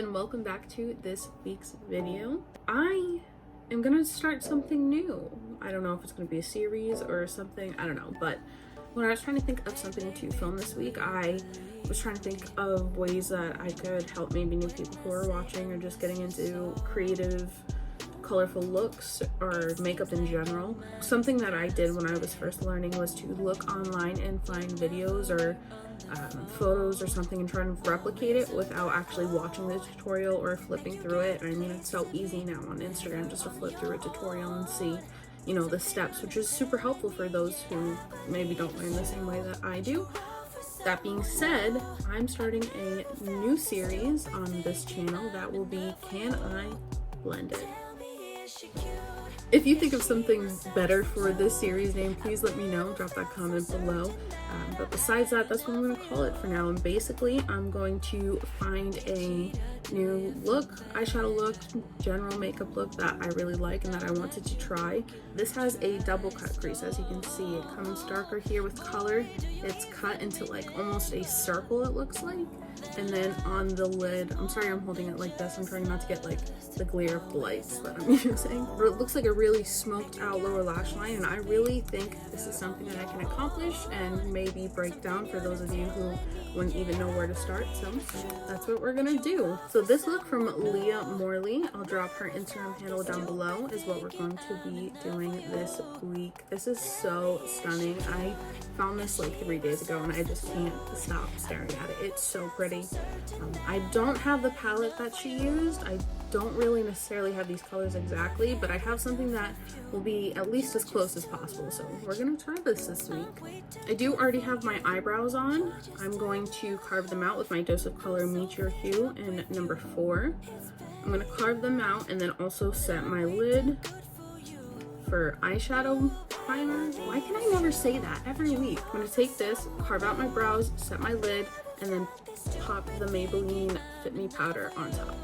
and welcome back to this week's video. I am gonna start something new. I don't know if it's gonna be a series or something, I don't know, but when I was trying to think of something to film this week, I was trying to think of ways that I could help maybe new people who are watching or just getting into creative, colorful looks or makeup in general. Something that I did when I was first learning was to look online and find videos or photos or something and try and replicate it without actually watching the tutorial or flipping through it. I mean, it's so easy now on Instagram just to flip through a tutorial and see, you know, the steps, which is super helpful for those who maybe don't learn the same way that I do. That being said, I'm starting a new series on this channel that will be Can I Blend It? If you think of something better for this series name, please let me know. Drop that comment below. But besides that, that's what I'm going to call it for now. And basically, I'm going to find a new look, eyeshadow look, general makeup look that I really like and that I wanted to try. This has a double cut crease, as you can see. It comes darker here with color. It's cut into like almost a circle, it looks like. And then on the lid, I'm sorry I'm holding it like this, I'm trying not to get like the glare of the lights that I'm using. But it looks like a really smoked out lower lash line, and I really think this is something that I can accomplish and maybe break down for those of you who wouldn't even know where to start. So that's what we're gonna do. So this look from Leah Morley, I'll drop her Instagram handle down below, is what we're going to be doing this week. This is so stunning. I found this like 3 days ago and I just can't stop staring at it. It's so pretty. I don't have the palette that she used. I don't really necessarily have these colors exactly, but I have something that will be at least as close as possible. So we're gonna try this week. I do already have my eyebrows on. I'm going to carve them out with my Dose of Color Meet Your Hue in number 4. I'm gonna carve them out and then also set my lid for eyeshadow primer. Why can I never say that every week? I'm gonna take this, carve out my brows, set my lid, and then pop the Maybelline Fit Me powder on top.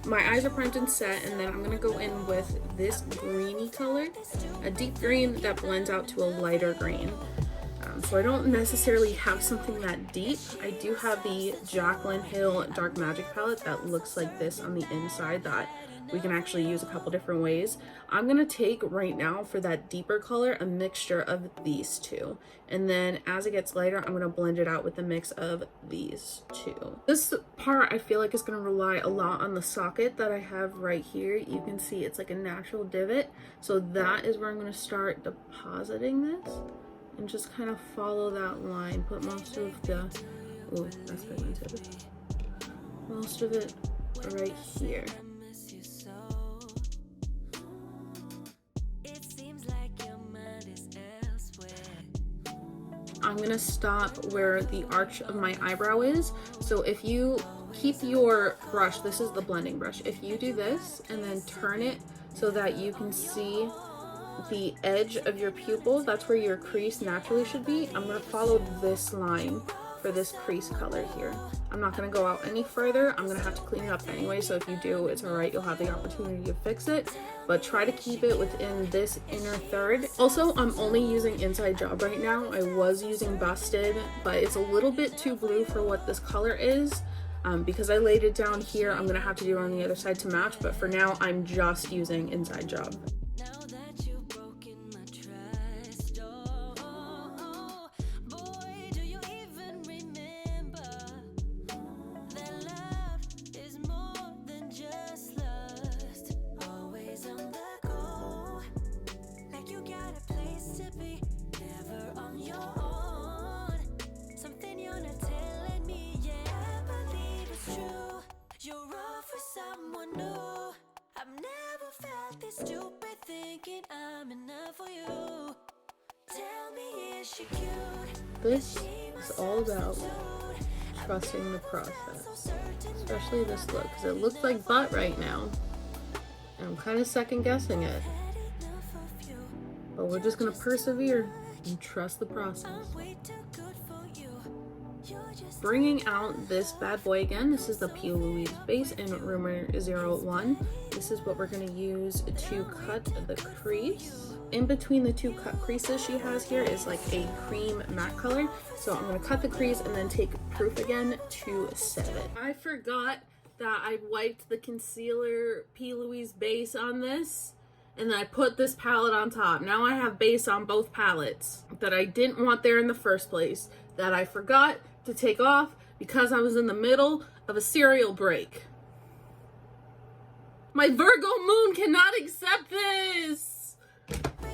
My eyes are primed and set, and then I'm gonna go in with this greeny color, a deep green that blends out to a lighter green. So I don't necessarily have something that deep. I do have the JaclynHill Dark Magic palette that looks like this on the inside that we can actually use a couple different ways. I'm gonna take right now for that deeper color a mixture of these two, and then as it gets lighter I'm gonna blend it out with a mix of these two. This part I feel like is gonna rely a lot on the socket that I have right here. You can see it's like a natural divot, so that is where I'm gonna start depositing this and just kind of follow that line. Put most of the, oh, that's pigmented. Most of it right here. I'm gonna stop where the arch of my eyebrow is. So if you keep your brush, this is the blending brush, if you do this and then turn it so that you can see the edge of your pupil, that's where your crease naturally should be. I'm gonna follow this line for this crease color here. I'm not gonna go out any further. I'm gonna have to clean it up anyway, so if you do, it's all right. You'll have the opportunity to fix it, but try to keep it within this inner third. Also, I'm only using Inside Job right now. I was using Busted, but it's a little bit too blue for what this color is. Because I laid it down here, I'm gonna have to do it on the other side to match, but for now, I'm just using Inside Job. This is all about trusting the process, especially this look, because it looks like butt right now, and I'm kind of second guessing it, but we're just gonna persevere and trust the process. bringing out this bad boy again. This is the P. Louise base in Rumor 01. This is what we're going to use to cut the crease. In between the two cut creases she has here is like a cream matte color. So I'm going to cut the crease and then take proof again to set it. I forgot that I wiped the concealer P. Louise base on this, and then I put this palette on top. Now I have base on both palettes that I didn't want there in the first place, that I forgot to take off because I was in the middle of a cereal break. My Virgo moon cannot accept this.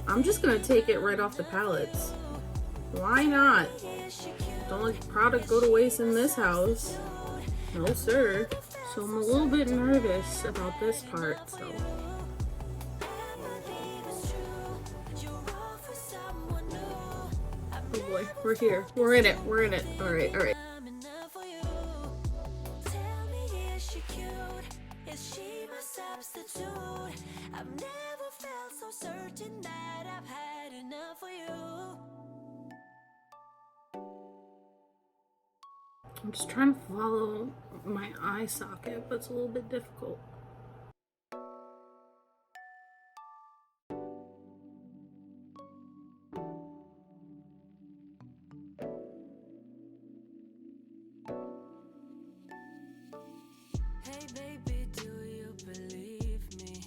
I'm just gonna take it right off the palettes. Why not? Don't let the product go to waste in this house. No sir. So I'm a little bit nervous about this part, so. Oh boy, we're here. We're in it. We're in it. All right, all right. I've never felt so certain that I've had enough for you. I'm just trying to follow my eye socket, but it's a little bit difficult. Hey baby, do you believe me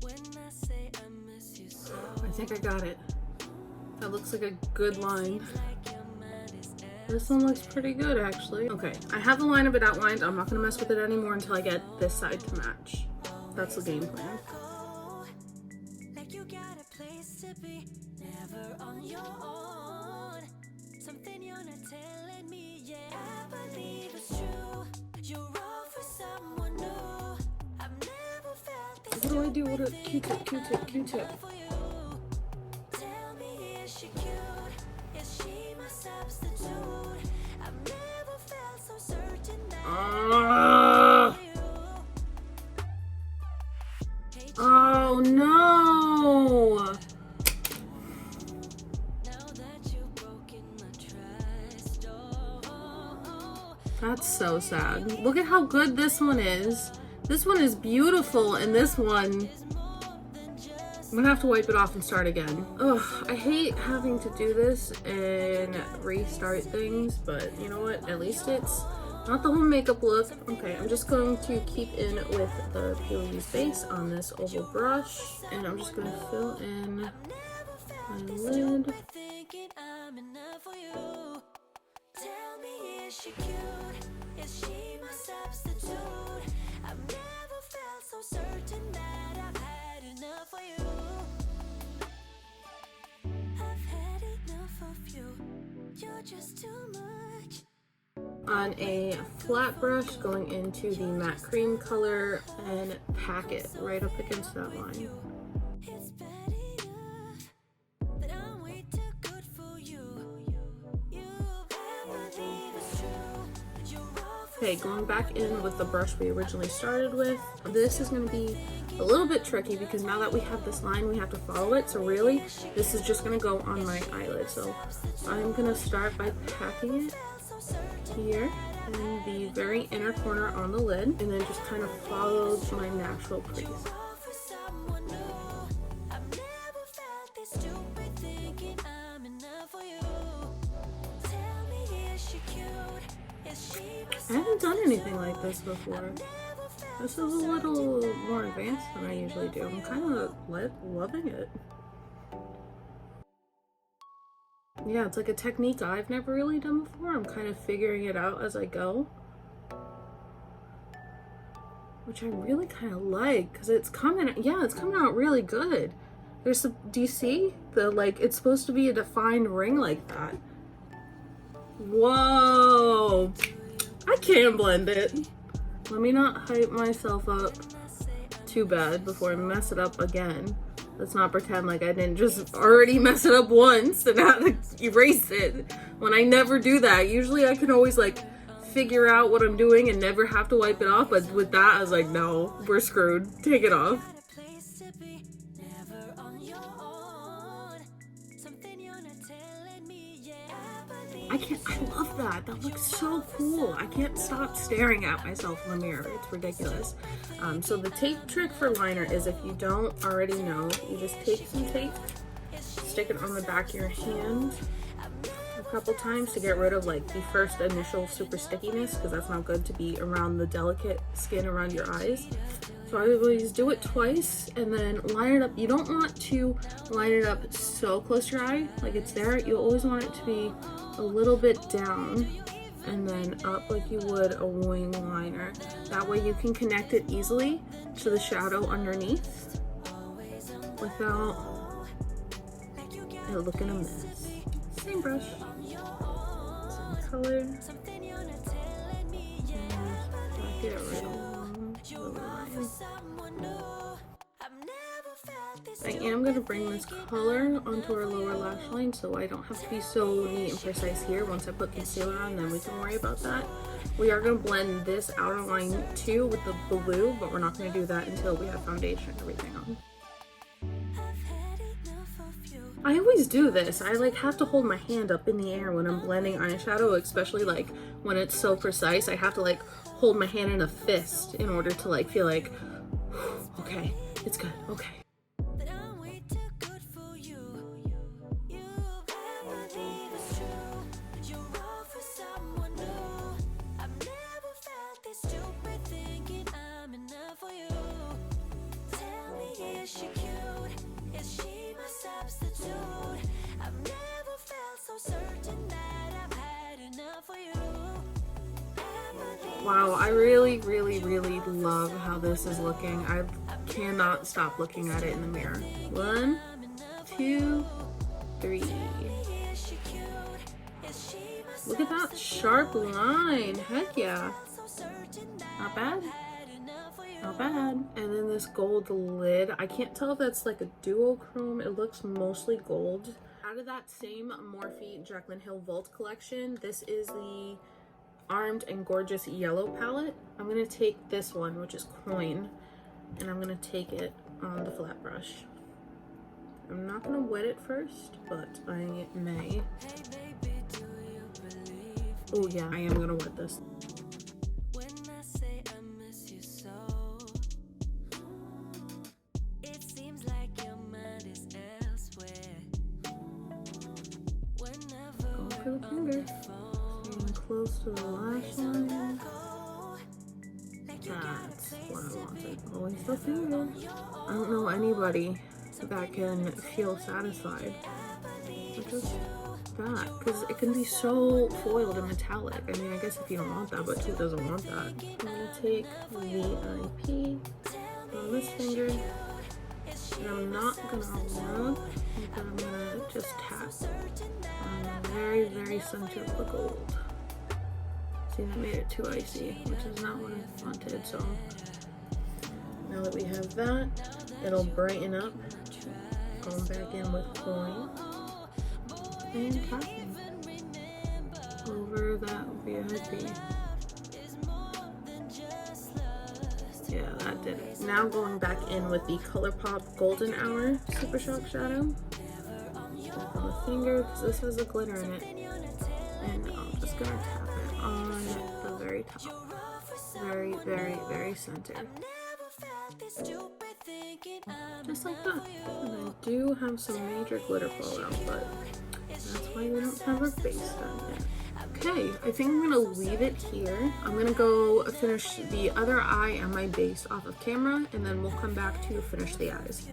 when I say I miss you so? I think I got it. That looks like a good line. This one looks pretty good, actually. Okay, I have the line of it outlined. I'm not gonna mess with it anymore until I get this side to match. That's the game plan. Like you got a place to be, never on your own. Something you're not telling me yet. I believe it's true. You're all for someone new. I've never felt this. What do I do with a Q-tip, Q-tip, Q-tip? Tell me, is she cute? Is she my substitute? I've never felt so certain that oh no! now that you've broken my trust, That's so sad. Look at how good this one is. This one is beautiful, and this one, I'm gonna have to wipe it off and start again. Ugh, I hate having to do this and restart things, but you know what? At least it's not the whole makeup look. Okay, I'm just going to keep in with the P. Louise base on this oval brush, and I'm just gonna fill in my lid. thinking I'm enough for you. Tell me, is she cute? Is she my substitute? I've never felt so certain that I've had enough for you. I've had enough of you. You're just too much. On a flat brush, going into the matte cream color and pack it right up against that line. It's bad enough that I'm way too good for you. You believe it's true. You're all for Okay, going back in with the brush we originally started with. This is going to be a little bit tricky because now that we have this line, we have to follow it. So really, this is just going to go on my eyelid. So I'm going to start by packing it here in the very inner corner on the lid, and then just kind of follow my natural crease. for someone new. I've never felt this stupid thinking I'm enough for you. Tell me, is she cute? Is she I haven't done anything like this before. This is a little more advanced than I usually do. I'm kind of loving it. Yeah, it's like a technique I've never really done before. I'm kind of figuring it out as I go, which I really kind of like because it's coming. Yeah, it's coming out really good. There's some. Do you see the like? It's supposed to be a defined ring like that. Whoa! I can blend it. Let me not hype myself up too bad before I mess it up again. Let's not pretend like I didn't just already mess it up once and have to erase it when I never do that. Usually I can always like figure out what I'm doing and never have to wipe it off, but with that I was like, no, we're screwed. Take it off. never on your own. Something you're not telling me yet. I believe I love that. That looks so cool. I can't stop staring at myself in the mirror. It's ridiculous. So the tape trick for liner is, if you don't already know, you just take some tape, stick it on the back of your hand a couple times to get rid of like the first initial super stickiness, because that's not good to be around the delicate skin around your eyes. So I always do it twice and then line it up. You don't want to line it up so close to your eye, like it's there. You always want it to be a little bit down and then up like you would a wing liner. That way you can connect it easily to the shadow underneath without it looking a mess. Same brush, same color, get rid of the line. I am going to bring this color onto our lower lash line, so I don't have to be so neat and precise here. Once I put concealer on, then we can worry about that. We are going to blend this outer line too with the blue, but we're not going to do that until we have foundation and everything on. I always do this. I like have to hold my hand up in the air when I'm blending eyeshadow, especially like when it's so precise. I have to like hold my hand in a fist in order to like feel like, okay, it's good, okay. Wow, I really, really, really love how this is looking. I cannot stop looking at it in the mirror. 1, 2, 3. Look at that sharp line. Heck yeah. Not bad. Not bad. And then this gold lid. I can't tell if that's like a duochrome. It looks mostly gold. Out of that same MorphexJaclynHill Vault collection, this is the Armed and Gorgeous Yellow palette. I'm going to take this one, which is Coin, and I'm going to take it on the flat brush. I'm not going to wet it first, but I may. Oh yeah, I am going to wet this. Go for the finger. Close to the lash line. That's what I wanted. Always the finger. I don't know anybody that can feel satisfied with just that, because it can be so foiled and metallic. I mean, I guess if you don't want that, but who doesn't want that? I'm gonna take VIP on this finger, and I'm not gonna rub, but I'm gonna just tap on the very, very center of the gold. See, that made it too icy, which is not what I wanted. So now that we have that, it'll brighten up. Going back in with Coin and tapping over that VIP. Yeah, that did it. Now going back in with the Colourpop Golden Hour Super Shock Shadow. Tap on the finger, because this has a glitter in it. And I'm just gonna tap it on the very top. Very, very, very center. Just like that. And I do have some major glitter fallout, but that's why we don't have our face done yet. Okay, I think I'm gonna leave it here. I'm gonna go finish the other eye and my base off of camera, and then we'll come back to finish the eyes.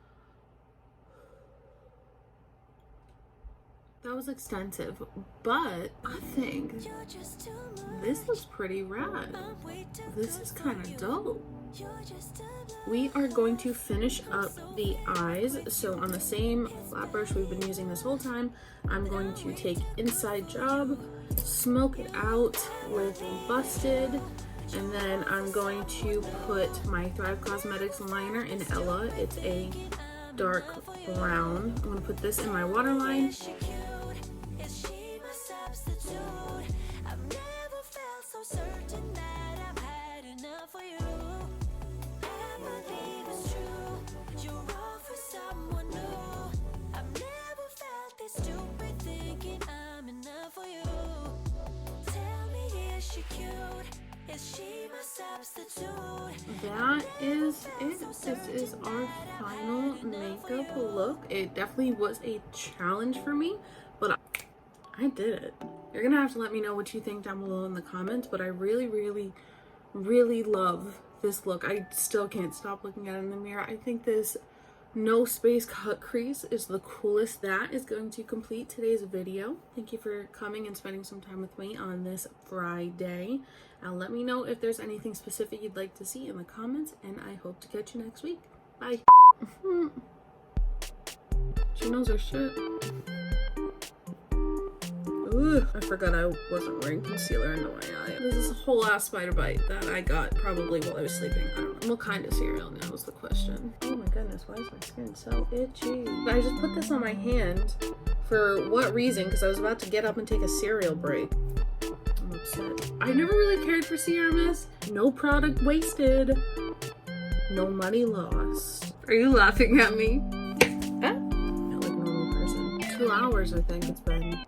That was extensive, but I think this looks pretty rad. This is kind of dope. We are going to finish up the eyes. So on the same flat brush we've been using this whole time, I'm going to take Inside Job, smoke it out with Busted, and then I'm going to put my Thrive Cosmetics liner in Ella. It's a dark brown. I'm going to put this in my waterline. Stupid thinking I'm enough for you. that is it. This is our final makeup look. It definitely was a challenge for me, but I did it. You're gonna have to let me know what you think down below in the comments, but I really, really, really love this look. I still can't stop looking at it in the mirror. I think this no space cut crease is the coolest. That is going to complete today's video. Thank you for coming and spending some time with me on this Friday. Let me know if there's anything specific you'd like to see in the comments, and I hope to catch you next week. Bye. She knows her shit. Ugh, I forgot I wasn't wearing concealer under my eye. This is a whole ass spider bite that I got probably while I was sleeping. I don't know. What kind of cereal now is the question. Oh my goodness, why is my skin so itchy? I just put this on my hand. For what reason? Because I was about to get up and take a cereal break. I'm upset. I never really cared for CRMS. No product wasted. No money lost. Are you laughing at me? Huh? I look like a normal person. 2 hours I think it's been.